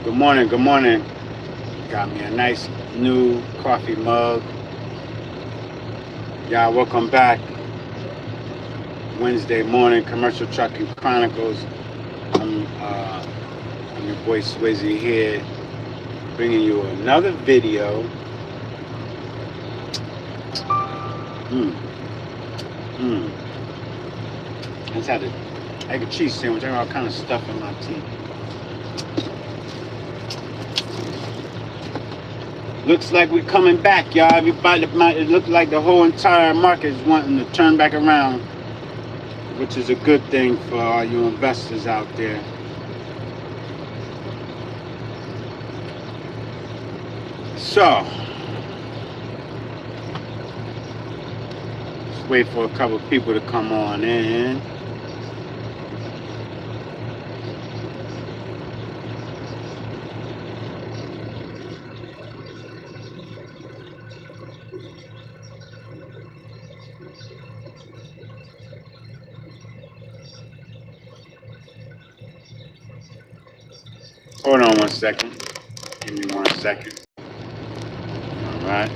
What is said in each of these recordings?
Good morning, good morning. Got me a nice new coffee mug. Y'all, welcome back. Wednesday morning, Commercial Trucking Chronicles. I'm your boy Swizzy here, bringing you another video. Mm, mm. I just had a egg and cheese sandwich. I got all kind of stuff in my teeth. Looks like we're coming back, y'all. It looks like the whole entire market is wanting to turn back around, which is a good thing for all you investors out there. So, let's wait for a couple of people to come on in. Hold on one second. Give me 1 second. All right.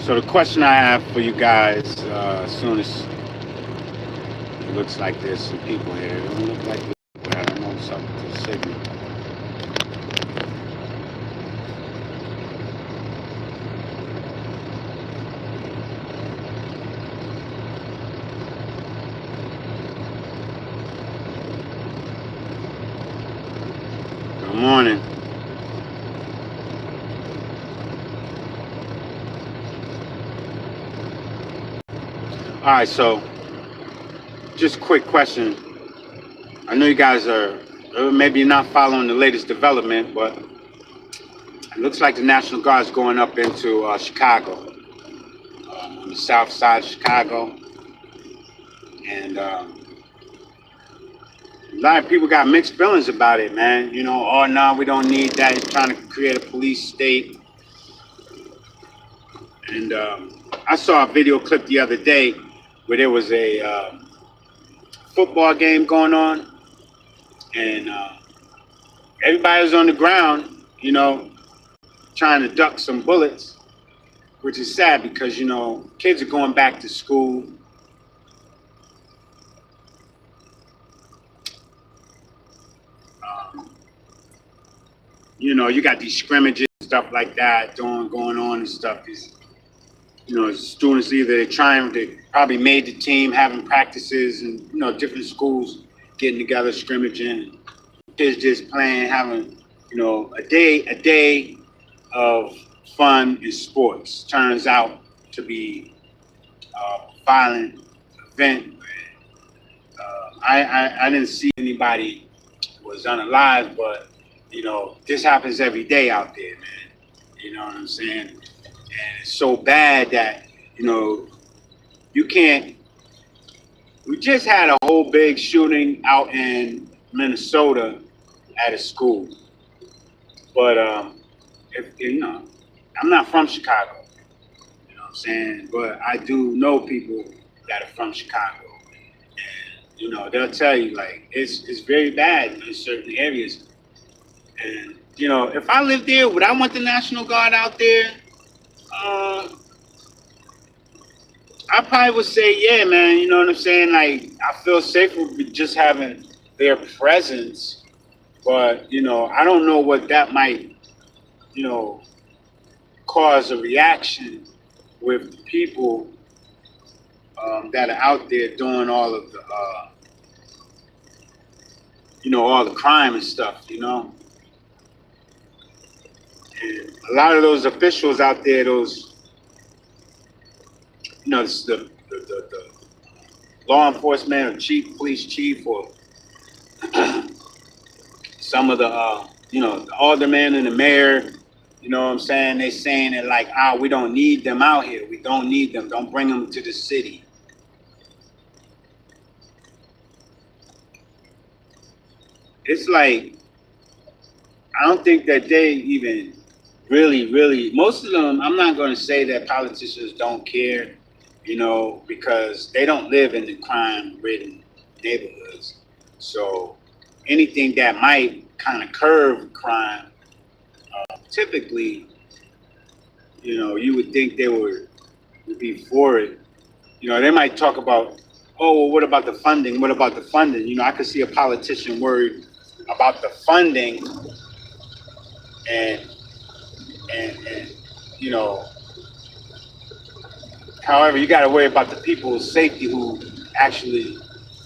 So the question I have for you guys, as soon as it looks like there's some people here, it don't look like people. I don't know what's up with the signal. Good morning. All right, so just quick question. I know you guys are maybe you're not following the latest development, but it looks like the National Guard is going up into Chicago, on the south side of Chicago, and a lot of people got mixed feelings about it, man. You know, oh no, we don't need that. He's trying to create a police state. And I saw a video clip the other day where there was a football game going on, and everybody was on the ground, you know, trying to duck some bullets, which is sad because, you know, kids are going back to school. Um, you know, you got these scrimmages, stuff like that, going on and stuff. These, you know, students either they're trying, they probably made the team, having practices, and you know, different schools getting together, scrimmaging, kids just playing, having, you know, a day of fun and sports turns out to be a violent event. I didn't see anybody was unalive, but you know, this happens every day out there, man. You know what I'm saying? And it's so bad that, you know, you can't. We just had a whole big shooting out in Minnesota at a school, but if you know, I'm not from Chicago. You know what I'm saying? But I do know people that are from Chicago, and you know, they'll tell you like it's very bad in certain areas. And you know, if I lived there, would I want the National Guard out there? Uh, I probably would say, yeah, man. You know what I'm saying? Like, I feel safer with just having their presence. But you know, I don't know what that might, you know, cause a reaction with the people that are out there doing all of the, you know, all the crime and stuff. You know, and a lot of those officials out there, those, you know, the law enforcement or chief, police chief, or some of the The alderman and the mayor, you know what I'm saying? They saying it like, we don't need them out here. We don't need them. Don't bring them to the city. It's like, I don't think that they even really, most of them, I'm not going to say that politicians don't care, because they don't live in the crime-ridden neighborhoods. So anything that might kind of curb crime, typically, you would think they would be for it. They might talk about, oh, well, what about the funding? What about the funding? I could see a politician worried about the funding and and you know, however, you got to worry about the people's safety who actually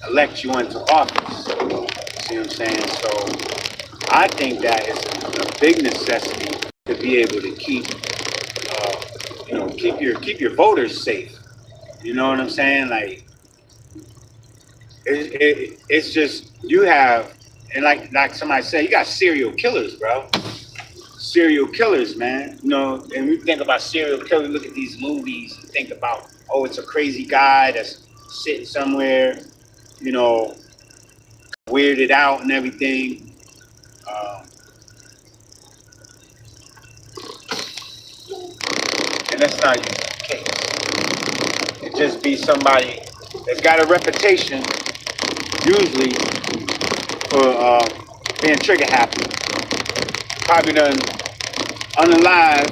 elect you into office. See what I'm saying? So I think that is a big necessity to be able to keep your voters safe. You know what I'm saying? Like it's just you have, and like somebody said, you got serial killers, bro. Serial killers, man. And we think about serial killers. Look at these movies. And think about, oh, it's a crazy guy that's sitting somewhere, you know, weirded out and everything. Um, and that's not usually the case. It just be somebody that's got a reputation, usually for being trigger happy. Probably done unalive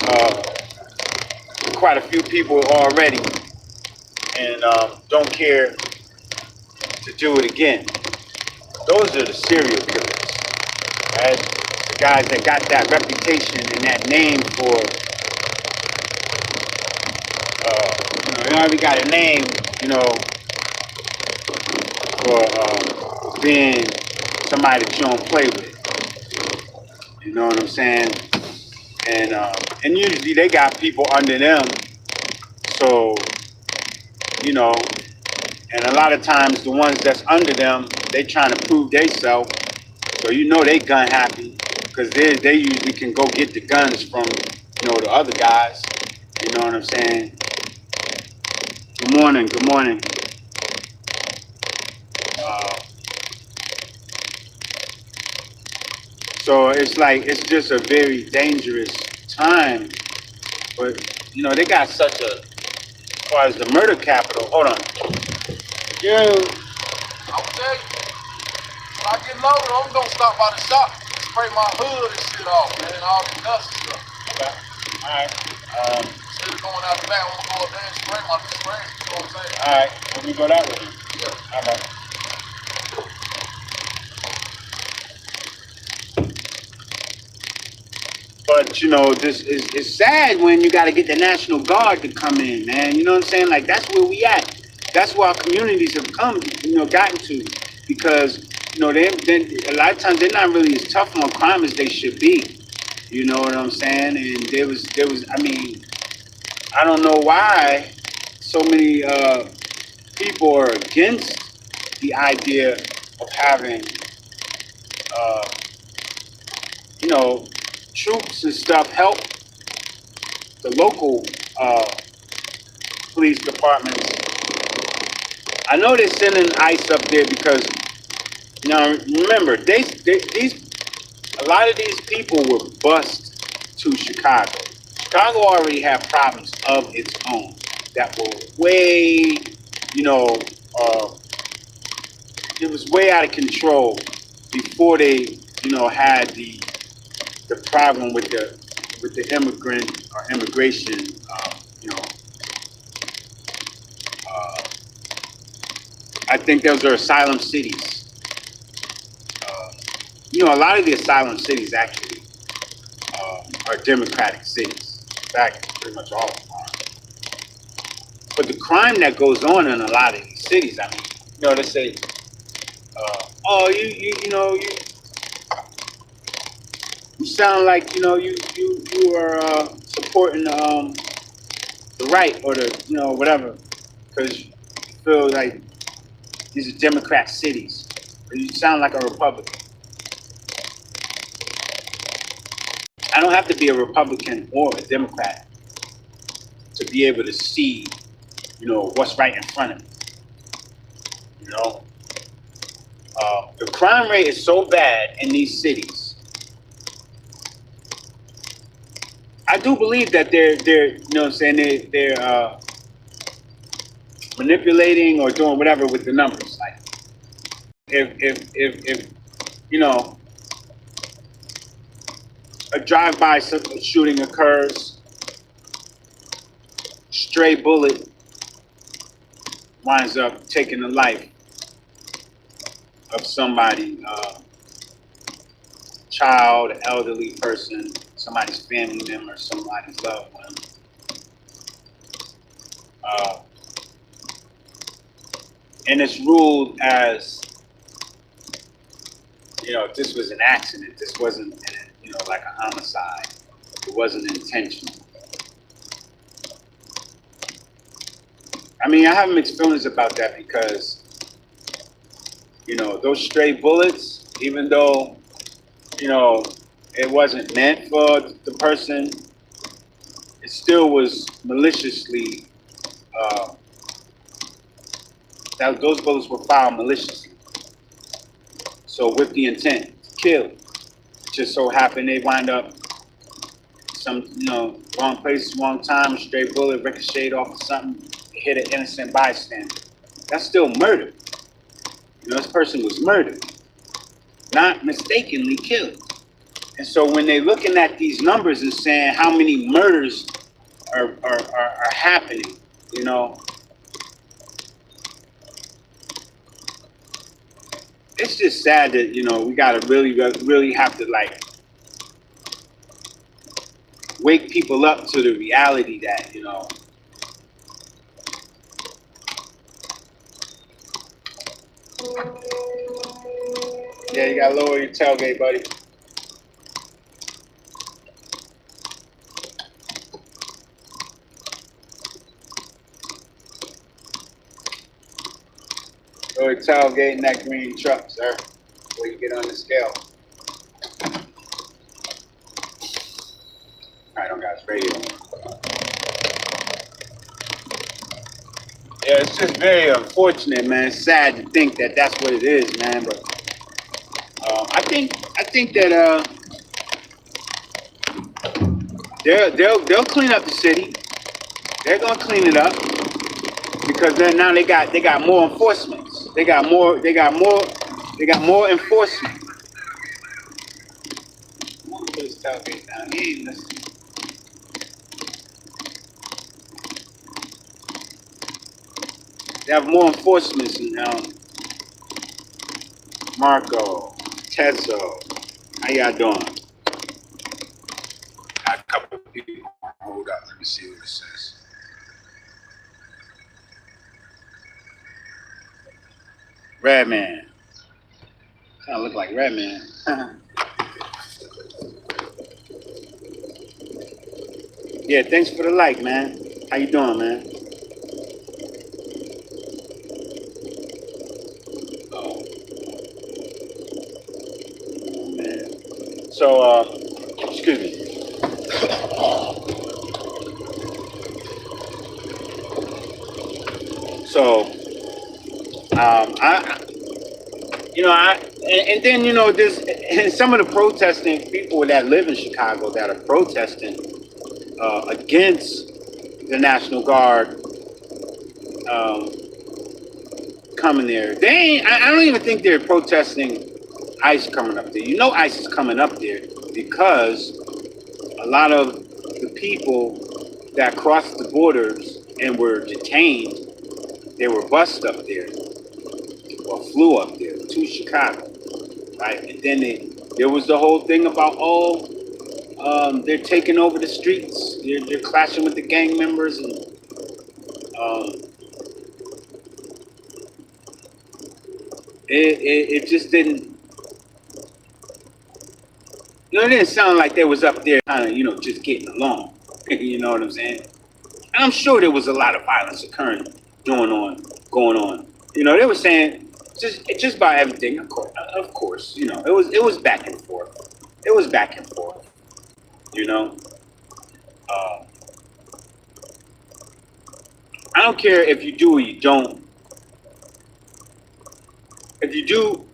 uh, quite a few people already, and don't care to do it again. Those are the serial killers, right? The guys that got that reputation and that name for, they already got a name, for being somebody that you don't play with. You know what I'm saying? And usually they got people under them, so you know. And a lot of times the ones that's under them, they trying to prove themselves. So they gun happy because they usually can go get the guns from the other guys. You know what I'm saying? Good morning. Good morning. Uh, so it's like it's just a very dangerous time. But they got such a, as far as the murder capital. Hold on. Yeah. I'll tell you, when I get loaded, I'm gonna stop by the shop, spray my hood and shit off, man, all the dust and stuff. Okay. All right. Instead of going out the back, I'm gonna go up there and spray my spray. You know what I'm saying? All right. Let me go that way. Yeah. All right. But this is it's sad when you got to get the National Guard to come in, man. You know what I'm saying? Like that's where we at. That's where our communities have come, gotten to, because they a lot of times they're not really as tough on crime as they should be. You know what I'm saying? And there was. I mean, I don't know why so many people are against the idea of having, uh, you know, troops and stuff help the local police departments. I know they're sending ICE up there because remember these a lot of these people were bused to Chicago. Chicago already had problems of its own that were way, uh, it was way out of control before they, had the problem with the immigrant or immigration, you know, uh, I think those are asylum cities. Uh, a lot of the asylum cities actually are democratic cities. In fact, pretty much all of them are. But the crime that goes on in a lot of these cities, I mean, they say, oh, you sound like you are supporting the right or the whatever, because you feel like these are Democrat cities. Or you sound like a Republican. I don't have to be a Republican or a Democrat to be able to see, what's right in front of me. You know, the crime rate is so bad in these cities. I do believe that they're you know what I'm saying, they're manipulating or doing whatever with the numbers. Like if a drive-by shooting occurs, stray bullet winds up taking the life of somebody, child, elderly person, somebody's family member, somebody's loved one. Uh, and it's ruled as, this was an accident. This wasn't, like a homicide. It wasn't intentional. I mean, I have mixed feelings about that because, those stray bullets, even though, it wasn't meant for the person, it still was maliciously, those bullets were fired maliciously. So with the intent to kill. It just so happened they wind up wrong place, wrong time, a stray bullet ricocheted off of something, hit an innocent bystander. That's still murder. This person was murdered, not mistakenly killed. And so when they're looking at these numbers and saying how many murders are happening, it's just sad that, we gotta really have to like wake people up to the reality that, yeah, you gotta lower your tailgate, buddy. Lower your tailgate in that green truck, sir, before you get on the scale. I don't got his radio. Yeah, it's just very unfortunate, man. It's sad to think that that's what it is, man. But I think that they'll clean up the city. They're gonna clean it up because then now they got more enforcements. They got more enforcement. I'm gonna put his tailgate down. He ain't listening. They have more enforcements now. Marco, Tezo, how y'all doing? Got a couple of people. Hold up, let me see what it says. Redman. Kind of look like Redman. Yeah, thanks for the like, man. How you doing, man? Oh, man. So, excuse me. So, and then, there's and some of the protesting people that live in Chicago that are protesting against the National Guard coming there. They ain't, I don't even think they're protesting ICE coming up there. ICE is coming up there because a lot of the people that crossed the borders and were detained, they were bused up there or flew up there to Chicago, right? And then there was the whole thing about, they're taking over the streets. They're clashing with the gang members, and it just didn't. It didn't sound like they was up there kind of, just getting along. You know what I'm saying? And I'm sure there was a lot of violence going on. They were saying just about everything. Of course, it was back and forth. It was back and forth. You know, uh, I don't care if you do or you don't. If you do,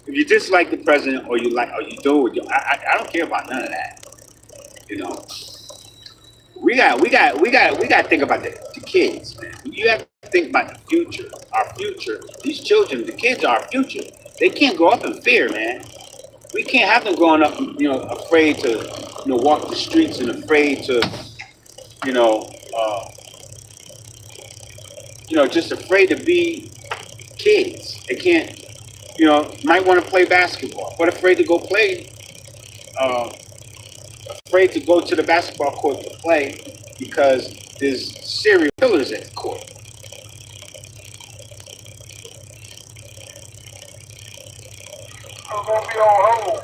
if you dislike the president or you like or you do, I don't care about none of that. You know, we got to think about the kids, man. You have to think about the future, our future. These children, the kids are our future. They can't grow up in fear, man. We can't have them growing up, afraid to, walk the streets and afraid to, you know, uh, just afraid to be kids. They can't, might want to play basketball, but afraid to go play, uh, afraid to go to the basketball court to play because there's serial killers at the court. I'm gonna be on hold.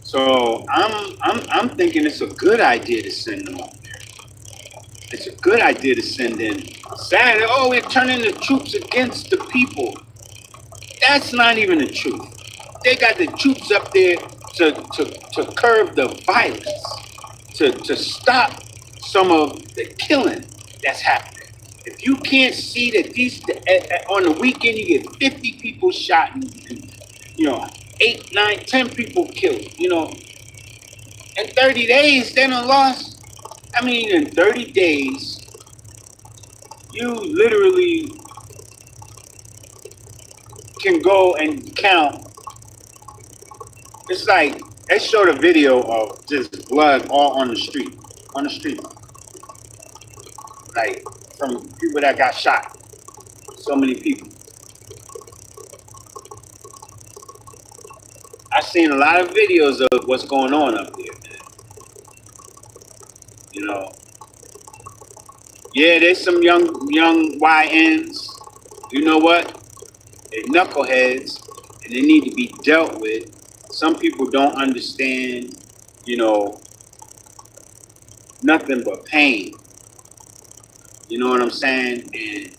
So I'm thinking it's a good idea to send them up there. It's a good idea to send in. Sad. Oh, we're turning the troops against the people. That's not even the truth. They got the troops up there to curb the violence, to stop some of the killing that's happening. If you can't see that on the weekend you get 50 people shot and 8, 9, 10 people killed, in 30 days they done lost. I mean, in 30 days, you literally can go and count. It's like they showed a video of just blood all on the street, like from people that got shot. So many people. I've seen a lot of videos of what's going on up there, man. You know, yeah, there's some young YNs. You know what? They're knuckleheads, and they need to be dealt with. Some people don't understand, you know, nothing but pain. You know what I'm saying? And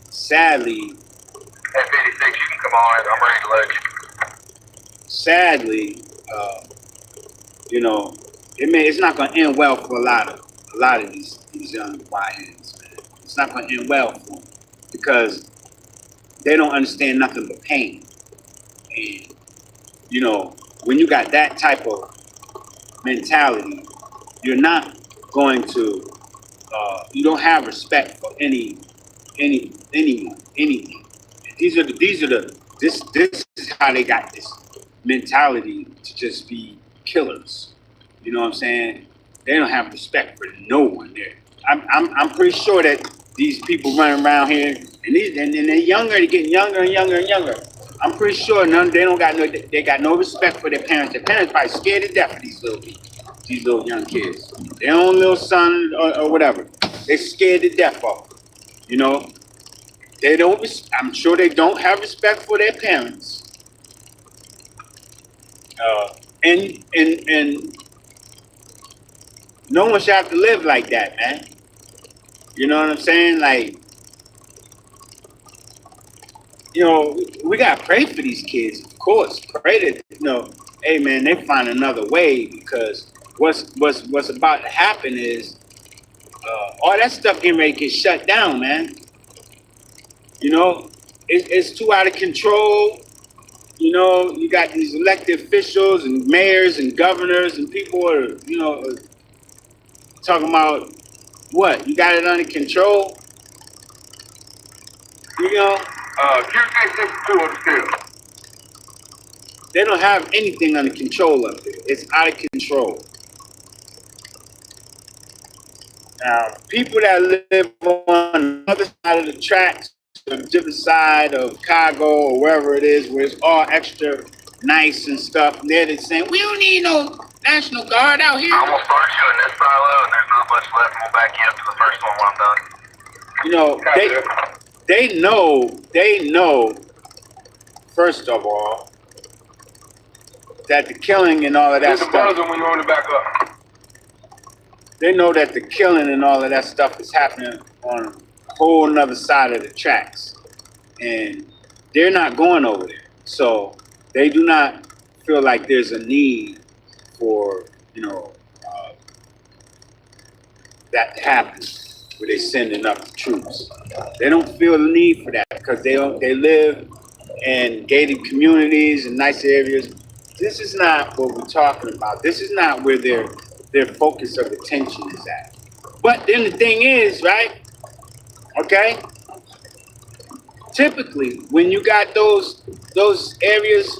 sadly, At 56, you can come on. I'm ready to load you. sadly, it's not going to end well for a lot of these young YNs, man. It's not going to end well for them because they don't understand nothing but pain. And when you got that type of mentality, you're not going to, you don't have respect for anyone, anything. This is how they got this mentality to just be killers. You know what I'm saying? They don't have respect for no one there. I'm pretty sure that these people running around here and they're younger, they're getting younger and younger and younger. I'm pretty sure they got no respect for their parents. Their parents probably scared to death of these little young kids. Their own little son or whatever. They're scared to death of them. You know, they don't. I'm sure they don't have respect for their parents. And no one should have to live like that, man. You know what I'm saying? Like, we gotta pray for these kids, of course. Pray that hey man, they find another way because what's about to happen is all that stuff getting ready to get shut down, man. It's too out of control. You got these elected officials and mayors and governors and people are, talking about what? You got it under control? You know, Q662 on the scale. they don't have anything under control up there. It's out of control. Now, people that live on the other side of the tracks, the different side of Chicago or wherever it is, where it's all extra nice and stuff, and they're just saying, we don't need no National Guard out here. I'm gonna start you in this silo, and there's not much left. We'll back you up to the first one when I'm done. They know, first of all, that the killing and all of that stuff. When you want it back up. They know that the killing and all of that stuff is happening on a whole nother side of the tracks. And they're not going over there. So they do not feel like there's a need for, you know, that to happen where they sending up the troops. They don't feel the need for that because they live in gated communities and nice areas. This is not what we're talking about. This is not where their focus of attention is at. But then the thing is, right? Okay, typically when you got those areas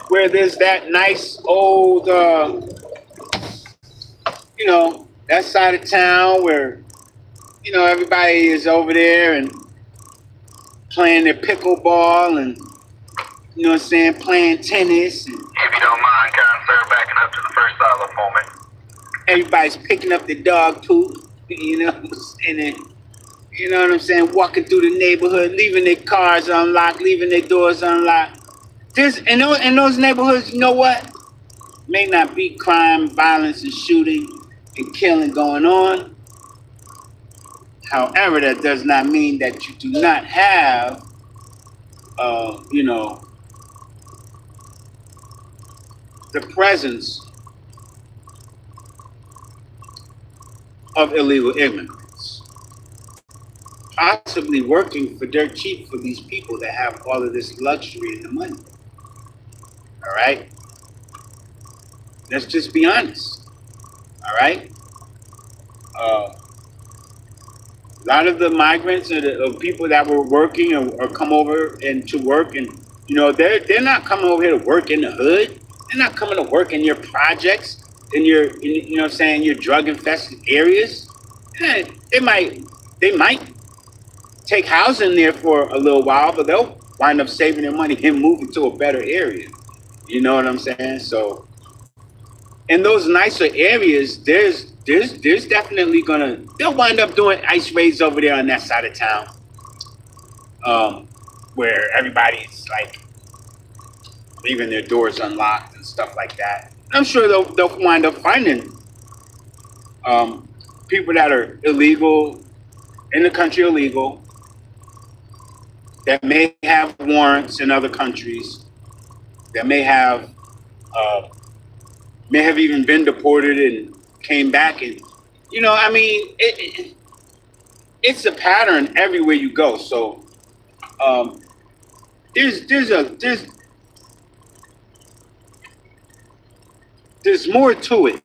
where there's that nice old that side of town where everybody is over there and playing their pickleball and what I'm saying, playing tennis, and If you don't mind, kind sir, backing up to the first silo for me. everybody's picking up the dog poop, and then what I'm saying, walking through the neighborhood, leaving their cars unlocked, leaving their doors unlocked. There's in those neighborhoods, you know what? May not be crime, violence, and shooting and killing going on. However, that does not mean that you do not have, the presence of illegal immigrants, possibly working for dirt cheap for these people that have all of this luxury and the money. All right? Let's just be honest. All right? A lot of the migrants or people that were working or come over and to work, and they're not coming over here to work in the hood. They're not coming to work in your projects, in your what I'm saying, your drug infested areas. Yeah, they might take housing there for a little while, but they'll wind up saving their money and moving to a better area. You know what I'm saying? So in those nicer areas, there's definitely they'll wind up doing ice raids over there on that side of town, where everybody's like leaving their doors unlocked and stuff like that. I'm sure they'll wind up finding people that are illegal in the country, illegal, that may have warrants in other countries, that uh, may have even been deported and came back, and I mean, it's a pattern everywhere you go. So um, there's more to it.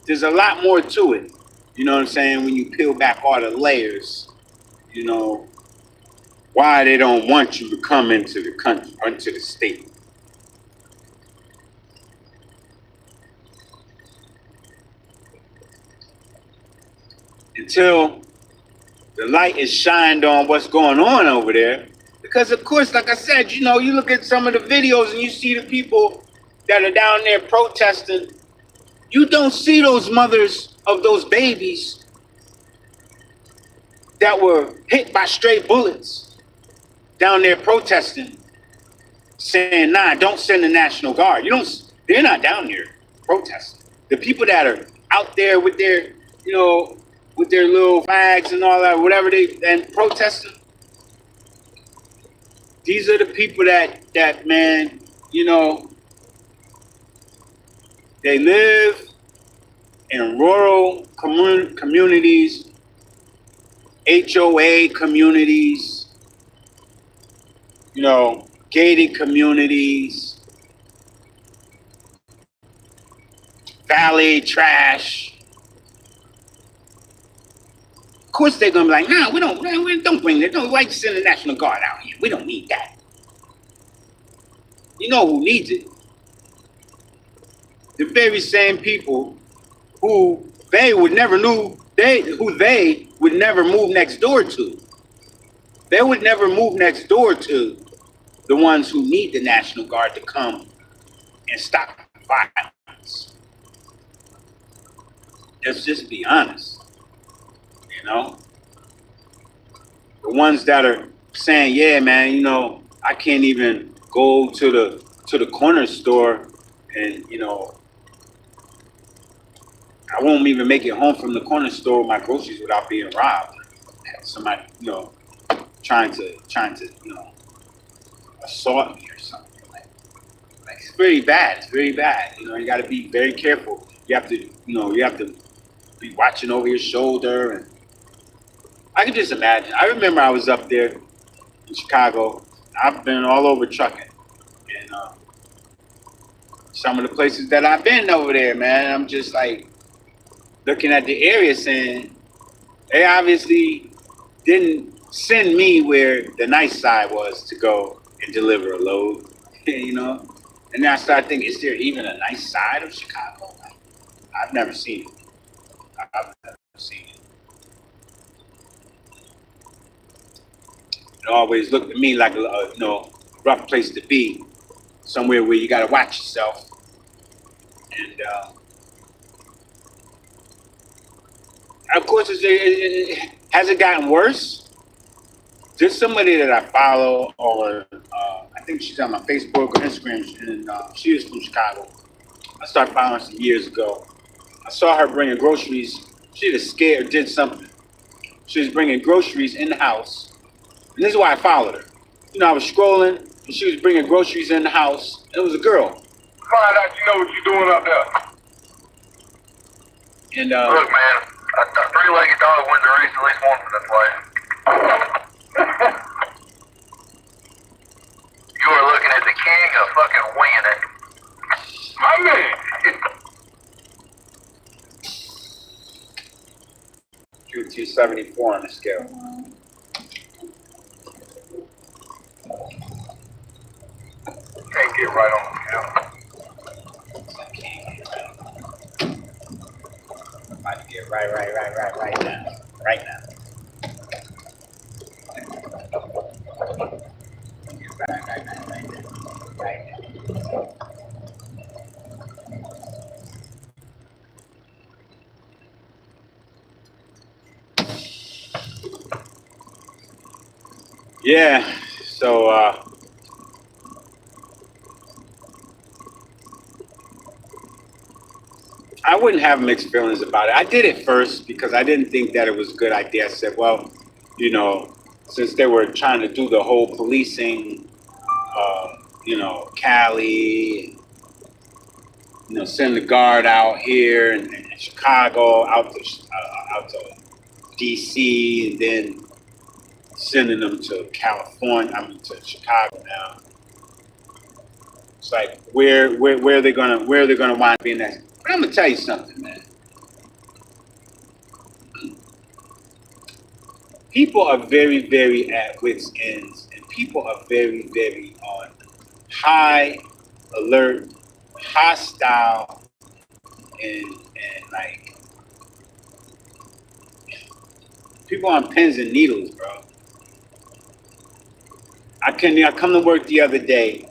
There's a lot more to it. You know what I'm saying? When you peel back all the layers, you know why they don't want you to come into the country, into the state. Until the light is shined on what's going on over there. Because of course, like I said, you look at some of the videos and you see the people that are down there protesting. You don't see those mothers of those babies that were hit by stray bullets down there protesting, saying, nah, don't send the National Guard. They're not down there protesting. The people that are out there with their, with their little flags and all that, whatever and protesting, these are the people that man, they live in rural communities, HOA communities, gated communities, valet trash. Of course, they're gonna be like, "Nah, we don't bring it. Don't like to send the National Guard out here. We don't need that." You know who needs it? The very same people who they would never move next door to. They would never move next door to the ones who need the National Guard to come and stop violence. Let's just be honest. The ones that are saying, yeah, man, I can't even go to the corner store, and I won't even make it home from the corner store with my groceries without being robbed. Somebody, trying to assault me or something. Like, Like, it's very bad. It's very bad. You know, you got to be very careful. You have to, you have to be watching over your shoulder. And I can just imagine. I remember I was up there in Chicago. I've been all over trucking, and some of the places that I've been over there, man, I'm just like looking at the area, saying they obviously didn't send me where the nice side was to go and deliver a load, you know. And then I started thinking, is there even a nice side of Chicago? I've never seen it. I've never seen it. It always looked to me like a rough place to be, somewhere where you got to watch yourself. And of course, has it gotten worse? There's somebody that I follow on, I think she's on my Facebook or Instagram, and she is from Chicago. I started following her some years ago. I saw her bringing groceries. She was scared, did something. She was bringing groceries in the house. And this is why I followed her. You know, I was scrolling, and she was bringing groceries in the house. And it was a girl. Find out you know what you're doing up there. And look, man, a three-legged dog wins the race at least once in this life. You are looking at the king of fucking winging it. My man. 274 on the scale. Can't get right on the scale. I'm about to get right now. Right now. Get right now. Yeah, so I wouldn't have mixed feelings about it. I did it first because I didn't think that it was a good idea. I said, well, since they were trying to do the whole policing, Cali, send the guard out here and Chicago, out to DC, and then sending them to California, to Chicago now. It's like where are they gonna wind up being next? But I'm gonna tell you something, man. People are very, very at wits' ends, and people are very, very on high alert, hostile, and like people on pins and needles, bro. I come to work the other day,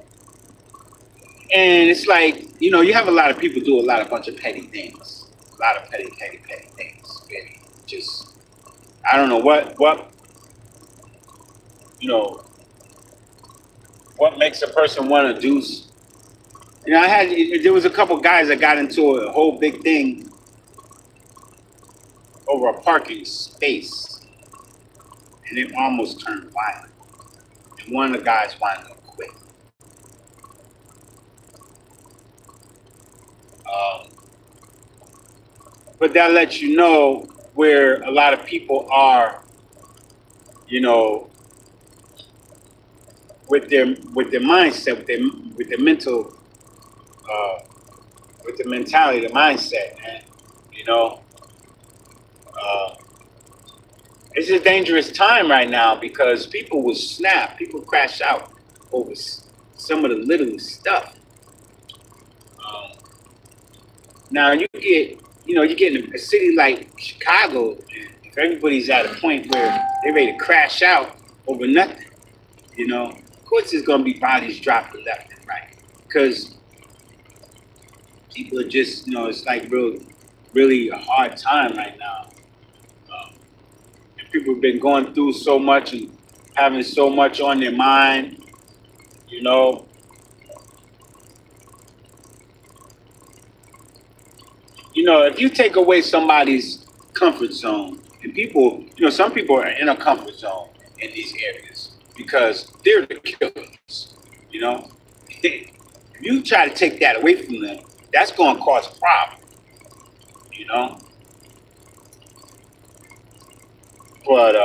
and it's like, you have a lot of people do a bunch of petty things, a lot of petty things. Really, just I don't know what what makes a person want to do. There was a couple guys that got into a whole big thing over a parking space, and it almost turned violent. And one of the guys wanted to quit. But that lets you know where a lot of people are, with their mindset, with their mental, with the mentality, the mindset, man. It's a dangerous time right now because people will snap, people crash out over some of the littlest stuff. Now you get in a city like Chicago, and if everybody's at a point where they're ready to crash out over nothing, of course there's gonna be bodies dropped left and right because people are just, it's like really a hard time right now. And people have been going through so much and having so much on their mind, if you take away somebody's comfort zone, and people, some people are in a comfort zone in these areas because they're the killers, if you try to take that away from them, that's going to cause a problem, you know. But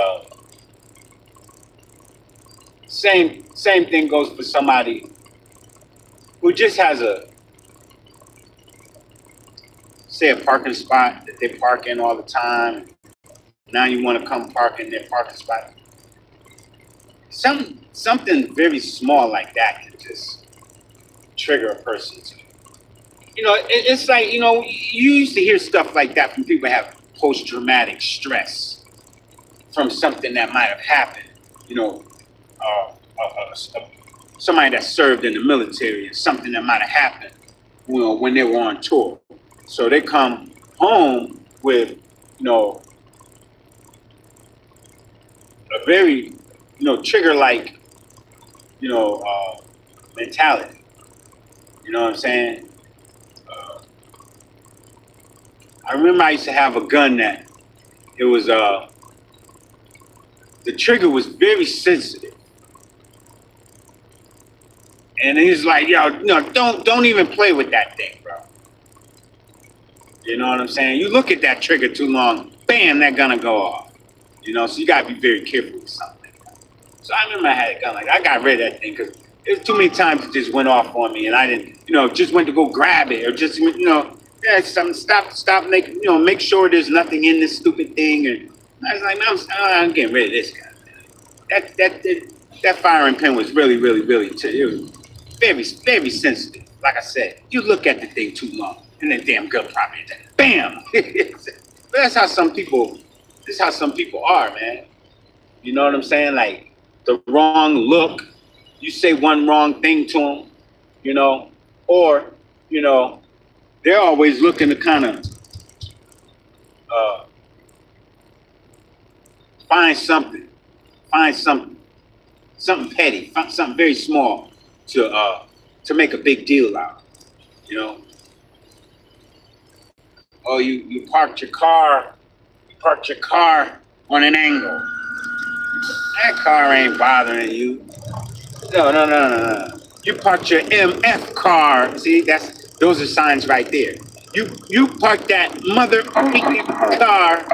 same thing goes for somebody who just has say a parking spot that they park in all the time. Now you want to come park in their parking spot. Something very small like that can just trigger a person to, it's like, you used to hear stuff like that from people who have post-traumatic stress from something that might have happened, uh, somebody that served in the military and something that might have happened, when they were on tour. So they come home with, a very, trigger-like, mentality. You know what I'm saying? I remember I used to have a gun that it was, the trigger was very sensitive. And he's like, yo, don't even play with that thing, bro. You know what I'm saying? You look at that trigger too long, bam, that gonna go off. So you gotta be very careful with something like that. So I remember I had a gun like I got rid of that thing because there's too many times it just went off on me and I didn't, just went to go grab it or just, yeah, something, stop, make sure there's nothing in this stupid thing. And I was like, I'm getting rid of this guy. That firing pin was really, really, really, it was very, very sensitive. Like I said, you look at the thing too long and then damn gun probably, bam. But that's how some people, this is how some people are, man. You know what I'm saying? Like the wrong look, you say one wrong thing to them, or, they're always looking to kind of find something petty, something very small to make a big deal out. Oh, you parked your car on an angle. That car ain't bothering you. No. You parked your MF car. See, those are signs right there. You parked that mother freaking car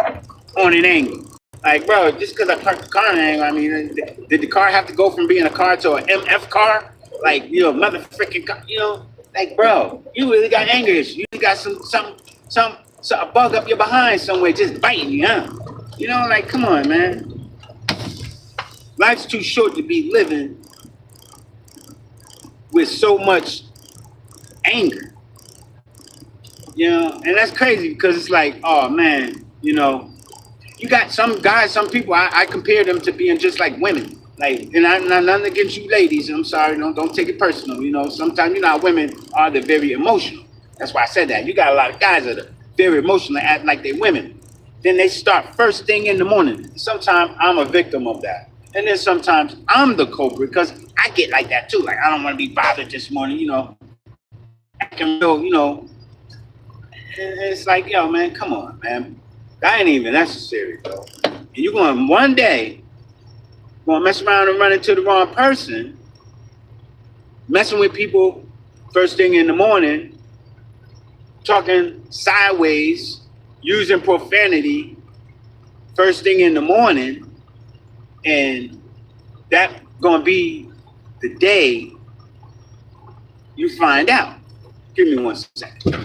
on an angle. Like, bro, just because I parked the car on an angle, I mean, did the car have to go from being a car to an MF car? Like, mother freaking car, like, bro, you really got anger issues. You really got some a bug up your behind somewhere just biting you, huh? Like, come on, man. Life's too short to be living with so much anger. And that's crazy because it's like, oh man, you got some guys, some people, I compare them to being just like women. Like, and I'm not nothing against you ladies. I'm sorry, don't take it personal. Sometimes how women are, they're very emotional. That's why I said that. You got a lot of guys that are very emotional and acting like they're women. Then they start first thing in the morning. Sometimes I'm a victim of that. And then sometimes I'm the culprit because I get like that too. Like, I don't want to be bothered this morning, I can feel, it's like, yo, man, come on, man. That ain't even necessary, bro. And you're going one day, mess around and run into the wrong person, messing with people first thing in the morning, talking sideways, using profanity first thing in the morning, and that gonna be the day you find out. Give me 1 second.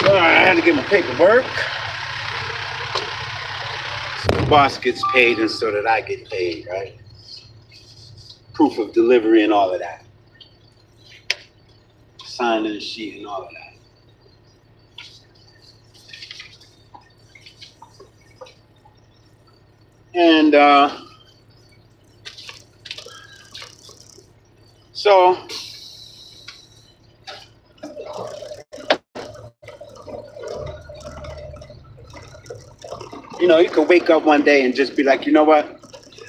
All right, I had to get my paperwork. So the boss gets paid and so that I get paid, right? Proof of delivery and all of that. Signing the sheet and all of that. And so You know, you could wake up one day and just be like, you know what?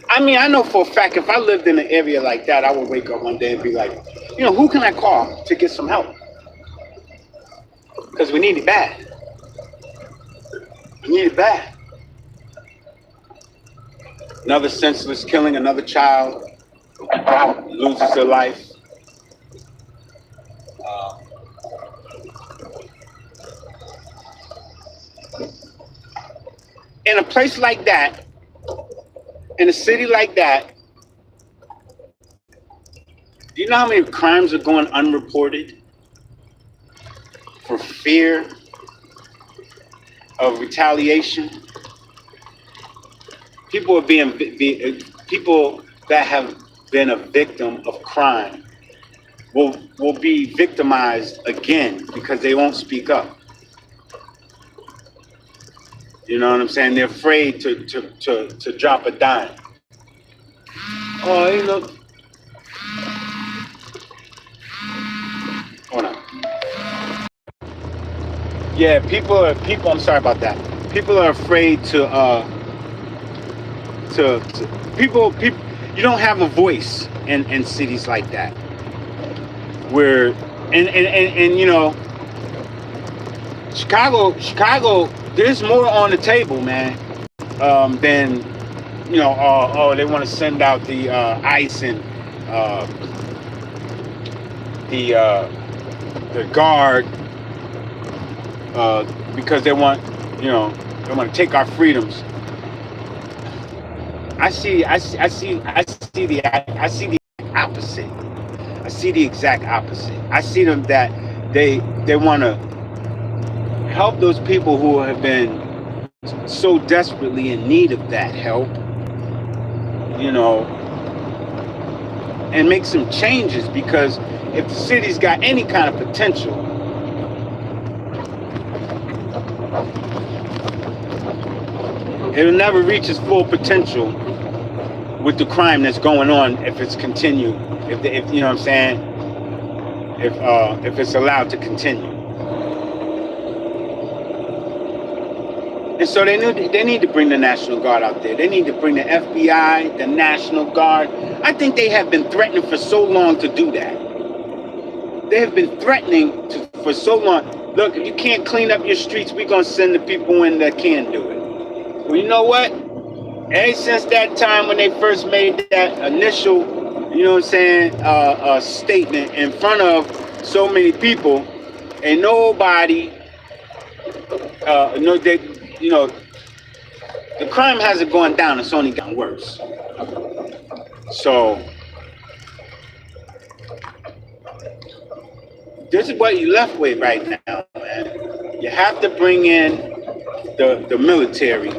I mean, I know for a fact if I lived in an area like that, I would wake up one day and be like, you know, who can I call to get some help? Because we need it bad. We need it bad. Another senseless killing, another child loses their life. Uh, in a place like that, in a city like that, do you know how many crimes are going unreported for fear of retaliation? People are people that have been a victim of crime will be victimized again because they won't speak up. You know what I'm saying? They're afraid to drop a dime. Oh, you know, hold on. Yeah, people. I'm sorry about that. People are afraid to people. You don't have a voice in cities like that. Where and you know, Chicago. There's more on the table, man. Than you know. They want to send out the ICE and uh, the guard because they want to take our freedoms. I see the opposite. I see the exact opposite. I see them that they want to help those people who have been so desperately in need of that help, you know, and make some changes because if the city's got any kind of potential, it'll never reach its full potential with the crime that's going on if it's continued. If you know what I'm saying, if it's allowed to continue. And so they need to bring the National Guard out there. They need to bring the FBI, the National Guard. I think they have been threatening for so long to do that. They have been threatening for so long. Look, if you can't clean up your streets, we're going to send the people in that can do it. Well, you know what? Ever since that time when they first made that initial, you know what I'm saying, statement in front of so many people, and nobody, you know, the crime hasn't gone down, it's only gotten worse. So, this is what you're left with right now, man. You have to bring in the military.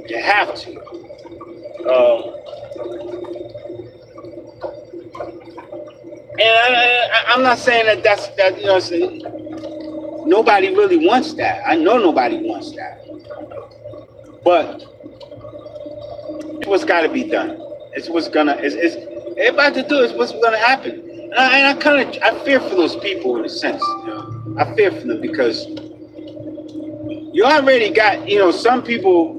You have to. And I'm not saying that you know, nobody really wants that. I know nobody wants that. But it's what's got to be done. It's what's gonna. It's everybody to do is what's gonna happen. And I fear for those people in a sense. You know? I fear for them because you already got, you know, some people.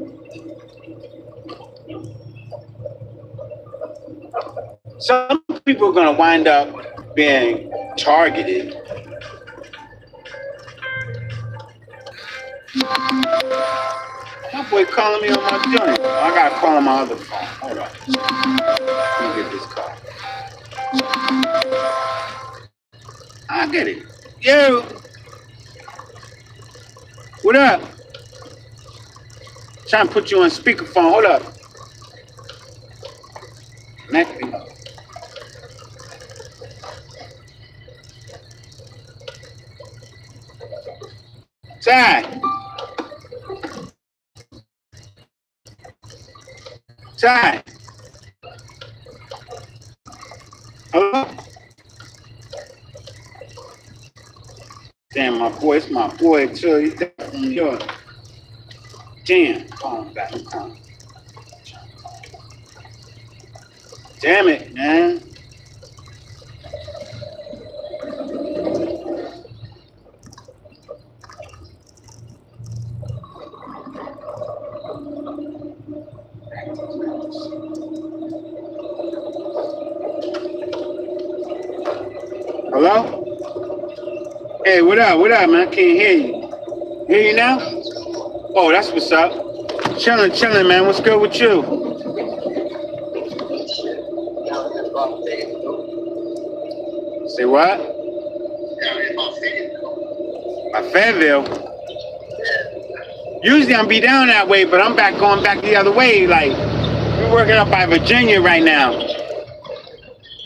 Some people are gonna wind up being targeted. My boy calling me on my joint. I gotta call on my other phone. Hold on. Let me get this call. I get it. Yo, what up? Trying to put you on speakerphone. Hold up. Connecting. Ty. Ty. Hello? Damn, it's my boy too. He's from New York. Damn, call him back. I'm calling. Damn it, man. Hello? Hey, what up? What up, man? I can't hear you. Hear you now? Oh, that's what's up. Chilling, chilling, man. What's good with you? Say what? My Fayetteville. Usually I'm be down that way, but I'm going back the other way. Like, we're working up by Virginia right now.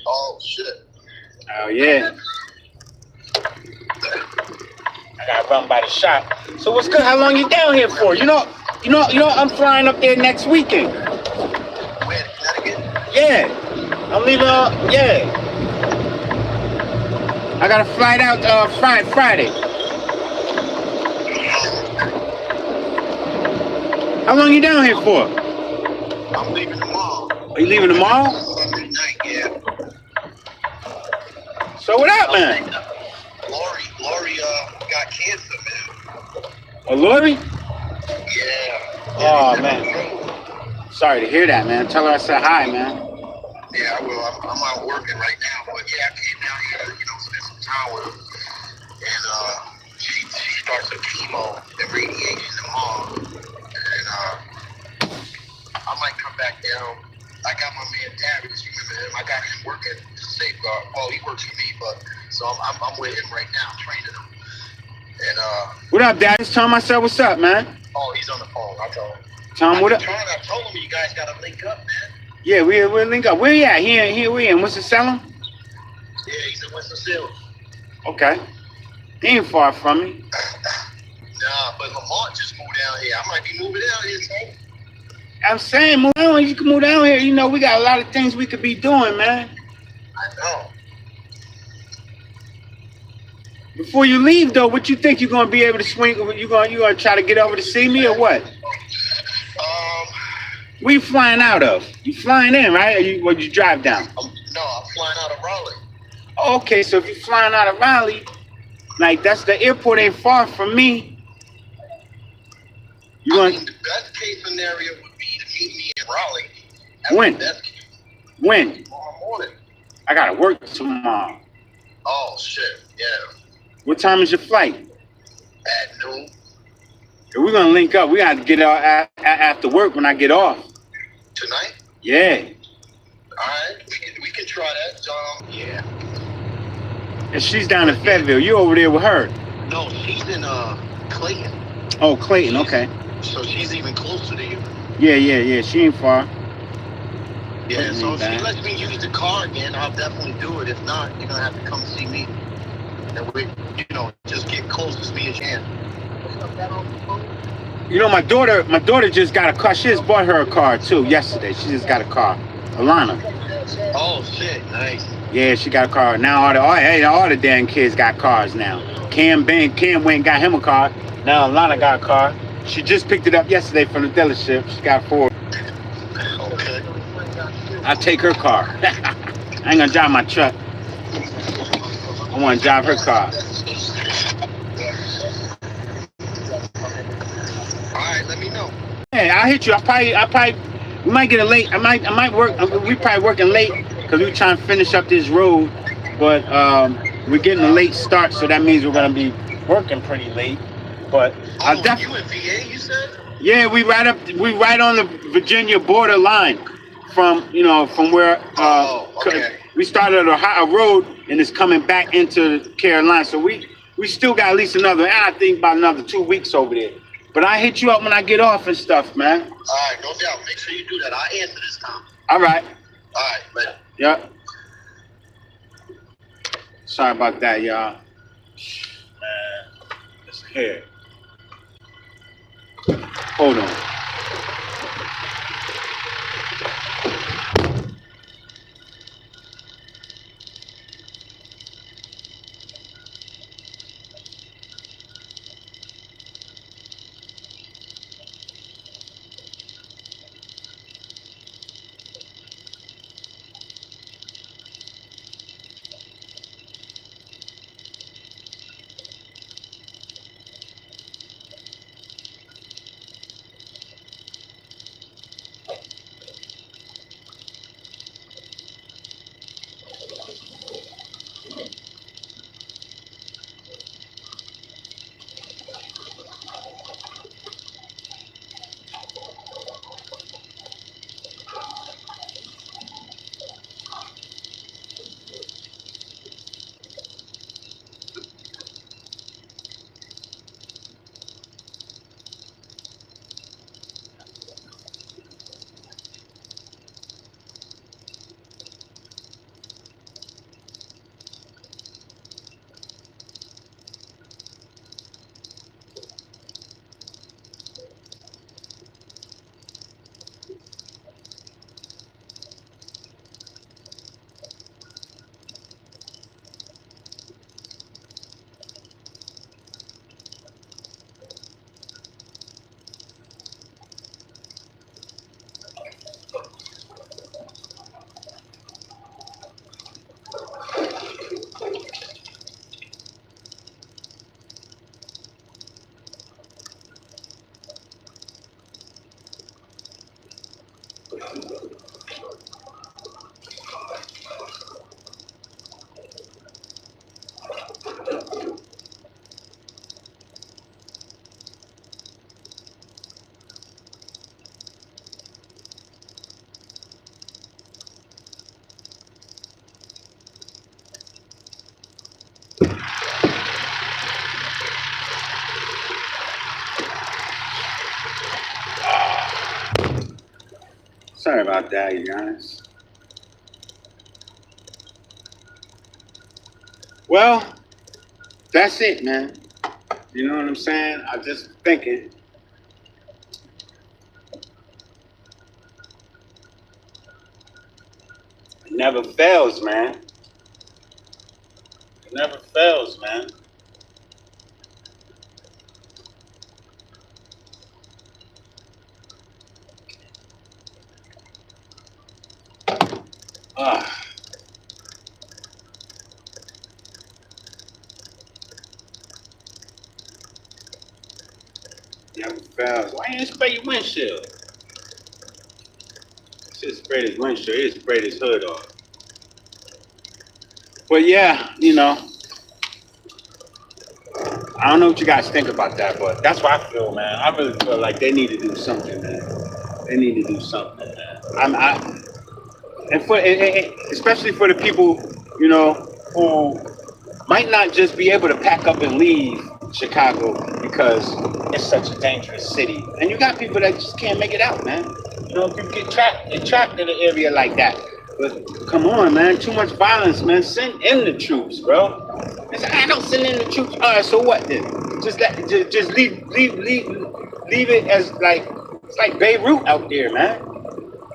Oh shit. Oh yeah. I gotta run by the shop. So what's good? How long you down here for? You know, I'm flying up there next weekend. Where, Connecticut? Yeah. I'm leaving yeah. I got a flight out Friday. How long you down here for? I'm leaving tomorrow. Are you leaving tomorrow? Sunday night, yeah. So what up, man? Lori got cancer, man. Oh, Lori? Yeah. Oh, man. Sorry to hear that, man. Tell her I said hi, man. Yeah, I will. I'm out working right now, but yeah, I came down here to, spend some time with her. And she starts her chemo and radiation tomorrow. And I might come back down. I got my man Darius, you remember him? I got him working to safeguard. Well, he works for me, but so I'm with him right now, training him. And what up, Darius? Tell him I said what's up, man. oh, he's on the phone. I'll tell him. Tell him what up. I told him you guys gotta link up, man. Yeah, we'll link up. Where you at? Here we in Winston-Salem? Yeah, he's in Winston-Salem. Okay. He ain't far from me. Nah, but Lamont just moved down here. I might be moving down here, so. I'm saying, move on. You can move down here. You know, we got a lot of things we could be doing, man. I know. Before you leave, though, what you think you're gonna be able to swing? You gonna try to get over to see me or what? Where you flying out of? You flying in, right? Or you drive down? No, I'm flying out of Raleigh. Okay, so if you're flying out of Raleigh, like that's the airport ain't far from me. You I want? mean, the best case scenario would be to meet me in Raleigh. When? When? Tomorrow morning. I gotta work tomorrow. Oh shit! Yeah. What time is your flight? At noon. If we're gonna link up. We gotta get out after work when I get off. Tonight? Yeah. All right. We can try that. Yeah. And she's down in Fayetteville. You over there with her? No, she's in Clayton. Oh, Clayton. Okay. So she's even closer to you. Yeah. She ain't far. Yeah. So if she lets me use the car again, I'll definitely do it. If not, you're gonna have to come see me. And we, just get close as me as you can. You know, my daughter just got a car. She just bought her a car too yesterday. She just got a car. Alana. Oh shit! Nice. Yeah, she got a car. Now all the damn kids got cars now. Cam went and got him a car. Now Alana got a car. She just picked it up yesterday from the dealership. She got 4. Okay. I'll take her car. I ain't gonna drive my truck. I want to drive her car. All right, let me know. Hey, I'll hit you. I probably, we might get a late. I might work. We probably working late because we trying to finish up this road, but we're getting a late start, so that means we're gonna be working pretty late. But I'll definitely. You in VA? You said? Yeah, we right on the Virginia border line from where okay. we started a road and it's coming back into Carolina. So we still got at least I think about another 2 weeks over there. But I hit you up when I get off and stuff, man. All right, no doubt. Make sure you do that. I'll answer this time. All right. All right, later. Yep. Sorry about that, y'all. Man, it's here. Hold on. Sorry about that, you guys. Well, that's it, man. You know what I'm saying? I'm just thinking. It never fails, man. It never fails, man. Ah, never fails. Why you didn't spray your windshield? Should sprayed his windshield. He sprayed his hood off. But yeah, I don't know what you guys think about that, but that's what I feel, man. I really feel like they need to do something, man. They need to do something, man. And especially for the people, who might not just be able to pack up and leave Chicago because it's such a dangerous city. And you got people that just can't make it out, man. People get trapped in an area like that. But come on, man, too much violence, man. Send in the troops, bro. They say, I don't send in the troops. All right, so what then? Just leave it as like it's like Beirut out there, man.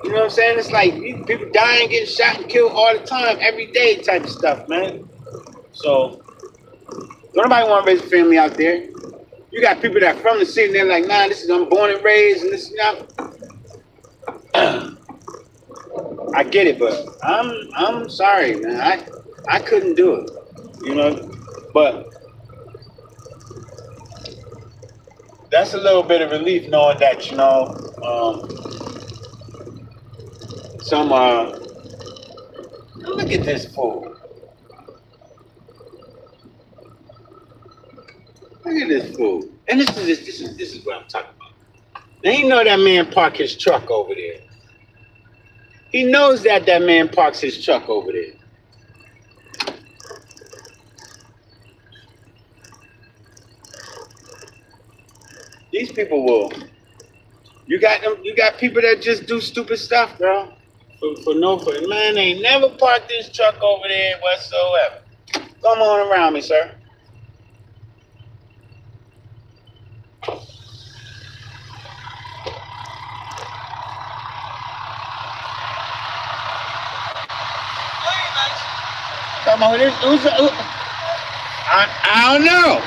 You know what I'm saying? It's like people dying, getting shot and killed all the time, every day type of stuff, man. So don't nobody want to raise a family out there. You got people that are from the city and they're like, nah, I'm born and raised and this, I get it, but I'm sorry, man. I couldn't do it. But that's a little bit of relief knowing that, some look at this fool. Look at this fool. And this is what I'm talking about. Now you know that man parked his truck over there. He knows that man parks his truck over there. These people will. You got people that just do stupid stuff, bro. For man, they never parked this truck over there whatsoever. Come on around me, sir. Come on, I don't know.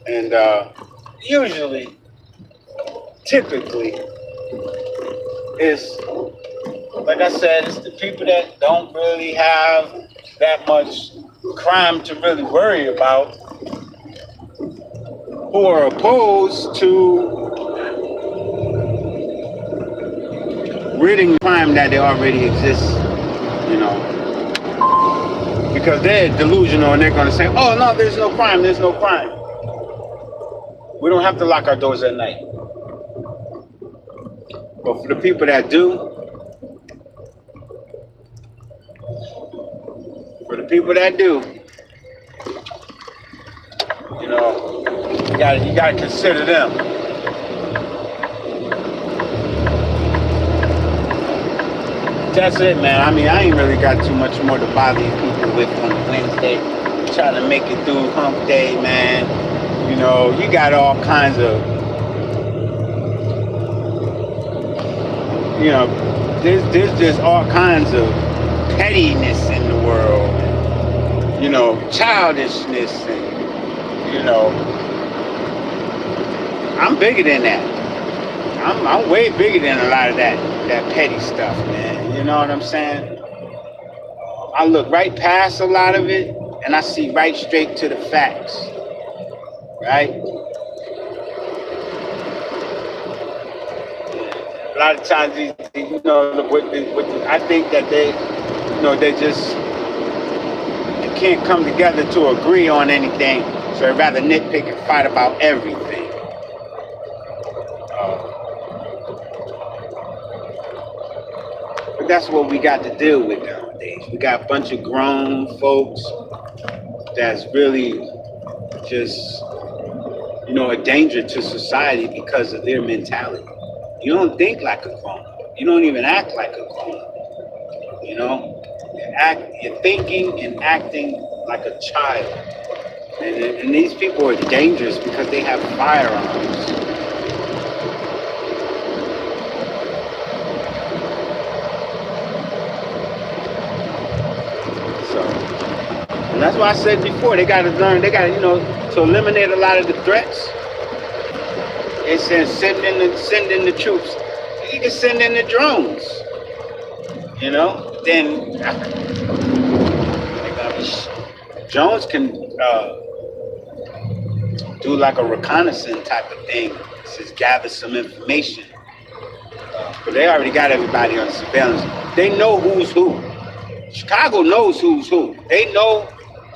And typically, it's like I said, it's the people that don't really have that much crime to really worry about who are opposed to ridding crime that they already exists, because they're delusional and they're going to say, oh, no, there's no crime. We don't have to lock our doors at night. But for the people that do, you gotta consider them. That's it, man. I mean, I ain't really got too much more to bother you people with on Wednesday. Trying to make it through hump day, man. You got all kinds of, there's just all kinds of pettiness in the world. Childishness and, I'm bigger than that. I'm way bigger than a lot of that petty stuff, man. You know what I'm saying? I look right past a lot of it, and I see right straight to the facts, right? A lot of times, I think that they just they can't come together to agree on anything, so they'd rather nitpick and fight about everything. But that's what we got to deal with nowadays. We got a bunch of grown folks that's really just, a danger to society because of their mentality. You don't think like a grown up. You don't even act like a grown up. You're thinking and acting like a child. And these people are dangerous because they have firearms. So, and that's why I said before, they got to learn, to eliminate a lot of the threats. They said send in the troops. You can send in the drones. Then drones can do like a reconnaissance type of thing, just gather some information. But they already got everybody on surveillance. They know who's who. Chicago knows who's who. They know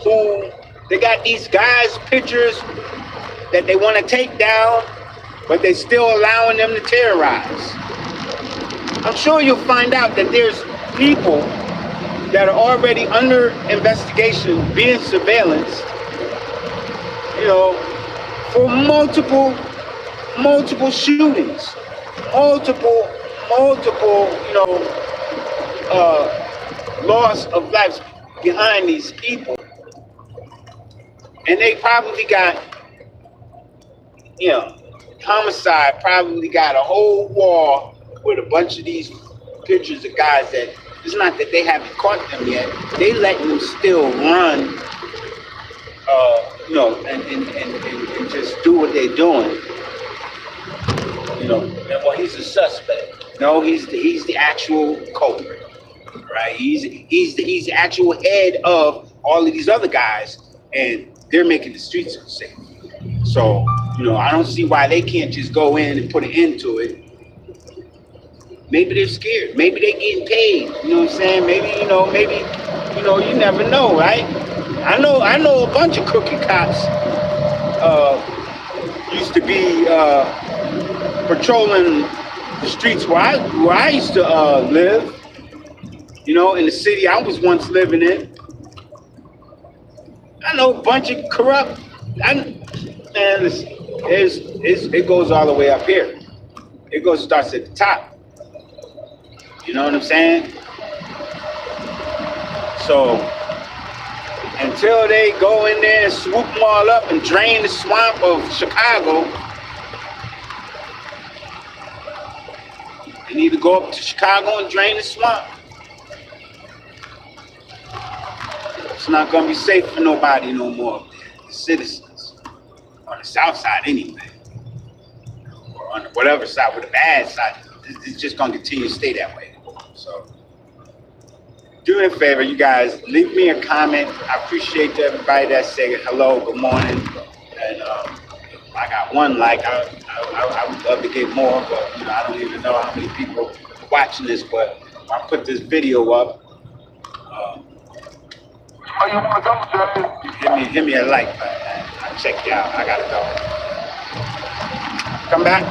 who. They got these guys' pictures that they want to take down, but they still allowing them to terrorize. I'm sure you'll find out that there's people that are already under investigation, being surveillance, for multiple shootings, multiple, loss of lives behind these people. And they probably got, homicide probably got a whole wall with a bunch of these pictures of guys that, it's not that they haven't caught them yet, they letting them still run, and just do what they're doing. Well, he's a suspect. No, he's the actual culprit, right? He's the actual head of all of these other guys, and they're making the streets unsafe. So, I don't see why they can't just go in and put an end to it. Maybe they're scared. Maybe they're getting paid. You know what I'm saying? Maybe, you never know, right? I know a bunch of crooked cops used to be patrolling the streets where I used to live. In the city I was once living in. I know a bunch of corrupt. Listen, it goes all the way up here. Starts at the top. You know what I'm saying? So until they go in there and swoop them all up and drain the swamp of Chicago, they need to go up to Chicago and drain the swamp. It's not going to be safe for nobody no more up there. The citizens. On the south side anyway. Or on whatever side, with the bad side. It's just going to continue to stay that way. So, do me a favor, you guys, leave me a comment. I appreciate everybody that say hello, good morning. And I got one like. I would love to get more, but I don't even know how many people are watching this. But I put this video up. Oh, you want to go, Jay? Hit me a like button. I'll check you out. I gotta go. Come back.